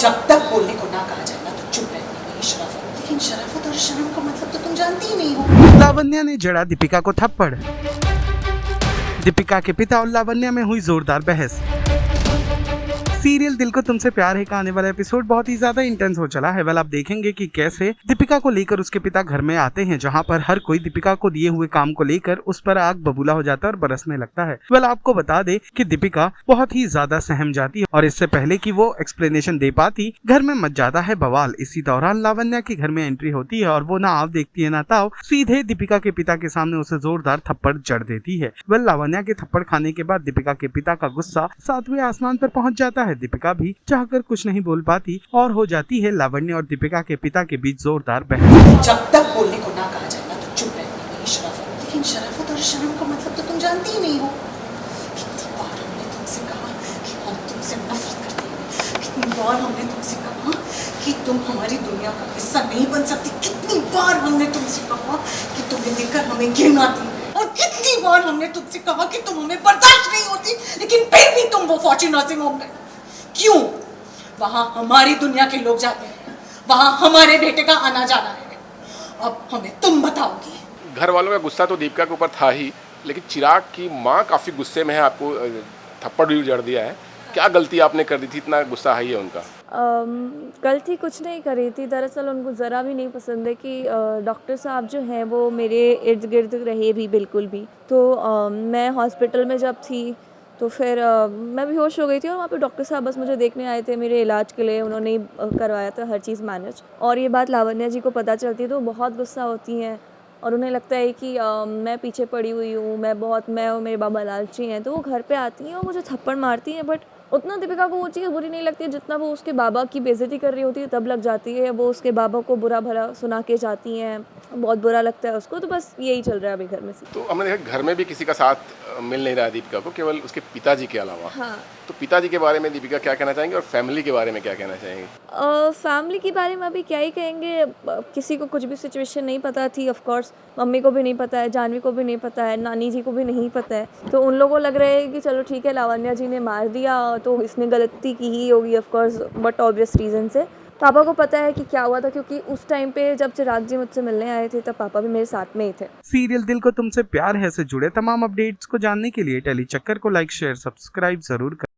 जब तक बोलने को ना कहा जाए ना तो चुप रहना नहीं शराफत। लेकिन शराफत और शर्म का मतलब तो तुम जानती ही नहीं हो। लावण्या ने जड़ा दीपिका को थप्पड़। दीपिका के पिता और लावण्या में हुई जोरदार बहस। सीरियल दिल को तुमसे प्यार है का आने वाला एपिसोड बहुत ही ज्यादा इंटेंस हो चला है। आप देखेंगे कि कैसे दीपिका को लेकर उसके पिता घर में आते हैं, जहां पर हर कोई दीपिका को दिए हुए काम को लेकर उस पर आग बबूला हो जाता है और बरसने लगता है। आपको बता दे कि दीपिका बहुत ही ज्यादा सहम जाती है और इससे पहले कि वो एक्सप्लेनेशन दे पाती, घर में मच जाता है बवाल। इसी दौरान लावण्या के घर में एंट्री होती है और वो ना आव देखती है ना ताव, सीधे दीपिका के पिता के सामने उसे जोरदार थप्पड़ जड़ देती है। लावण्या के थप्पड़ खाने के बाद दीपिका के पिता का गुस्सा 7वें आसमान पर पहुंच जाता है। दीपिका भी चाहकर कुछ नहीं बोल पाती और हो जाती है लावण्या और दीपिका के पिता के बीच जोरदार बहस। जब तक बोलने को ना कहा जाए ना तो चुप रहना नहीं शराफत। लेकिन शराफत और शर्म का मतलब तो तुम जानती ही नहीं हो। कितनी बार हमने तुमसे कहा कि हम तुमसे नफरत करते हैं। कितनी बार हमने तुमसे कहा कि तुम हमारी दुनिया का हिस्सा नहीं बन सकती। कितनी बार हमने तुमसे कहा कि तुम्हें देखकर हमें घिन आती है। और कितनी बार हमने तुमसे कहा कि तुम हमें बर्दाश्त नहीं होती, लेकिन फिर भी तुम वो फॉर्च्यून नर्सिंग होम गए। क्यों? वहां हमारी दुनिया के लोग जाते हैं, वहां हमारे बेटे का आना जाना है। अब हमें तुम बताओगी। घर वालों का गुस्सा तो दीपिका के ऊपर था ही, लेकिन चिराग की माँ काफ़ी गुस्से में है, आपको थप्पड़ भी जड़ दिया है। क्या गलती आपने कर दी थी, इतना गुस्सा है उनका? गलती कुछ नहीं करी थी। दरअसल उनको ज़रा भी नहीं पसंद है कि डॉक्टर साहब जो हैं वो मेरे इर्द गिर्द रहे भी बिल्कुल भी। तो मैं हॉस्पिटल में जब थी तो फिर मैं बेहोश हो गई थी और वहाँ पे डॉक्टर साहब बस मुझे देखने आए थे मेरे इलाज के लिए। उन्होंने ही करवाया था हर चीज़ मैनेज। और ये बात लावण्या जी को पता चलती है तो बहुत गुस्सा होती हैं और उन्हें लगता है कि मैं पीछे पड़ी हुई हूँ, मैं और मेरे बाबा लालची हैं। तो वो घर पे आती हैं और मुझे थप्पड़ मारती हैं। बट उतना दीपिका को वो चीज़ बुरी नहीं लगती है जितना वो उसके बाबा की बेइज्जती कर रही होती है तब लग जाती है। वो उसके बाबा को बुरा भला सुना के जाती हैं, बहुत बुरा लगता है उसको। तो बस यही चल रहा है अभी घर में से। तो हमने देखा घर में भी किसी का साथ मिल नहीं रहा है दीपिका को, केवल उसके पिताजी के अलावा। हाँ। तो पिताजी के बारे में दीपिका क्या कहना चाहेंगे और फैमिली के बारे में क्या कहना चाहेंगे? फैमिली के बारे में अभी क्या ही कहेंगे। किसी को कुछ भी सिचुएशन नहीं पता थी। ऑफ कोर्स मम्मी को भी नहीं पता है, जानवी को भी नहीं पता है, नानी जी को भी नहीं पता है। तो उन लोगों को लग रहा है कि चलो ठीक है लावण्या जी ने मार दिया तो इसने गलती की ही होगी of course, but obvious reason से। पापा को पता है कि क्या हुआ था क्योंकि उस टाइम पे जब चिराग जी मुझसे मिलने आए थे तब पापा भी मेरे साथ में ही थे। सीरियल दिल को तुमसे प्यार है से जुड़े तमाम अपडेट्स को जानने के लिए टेली चक्कर को लाइक शेयर सब्सक्राइब जरूर करें।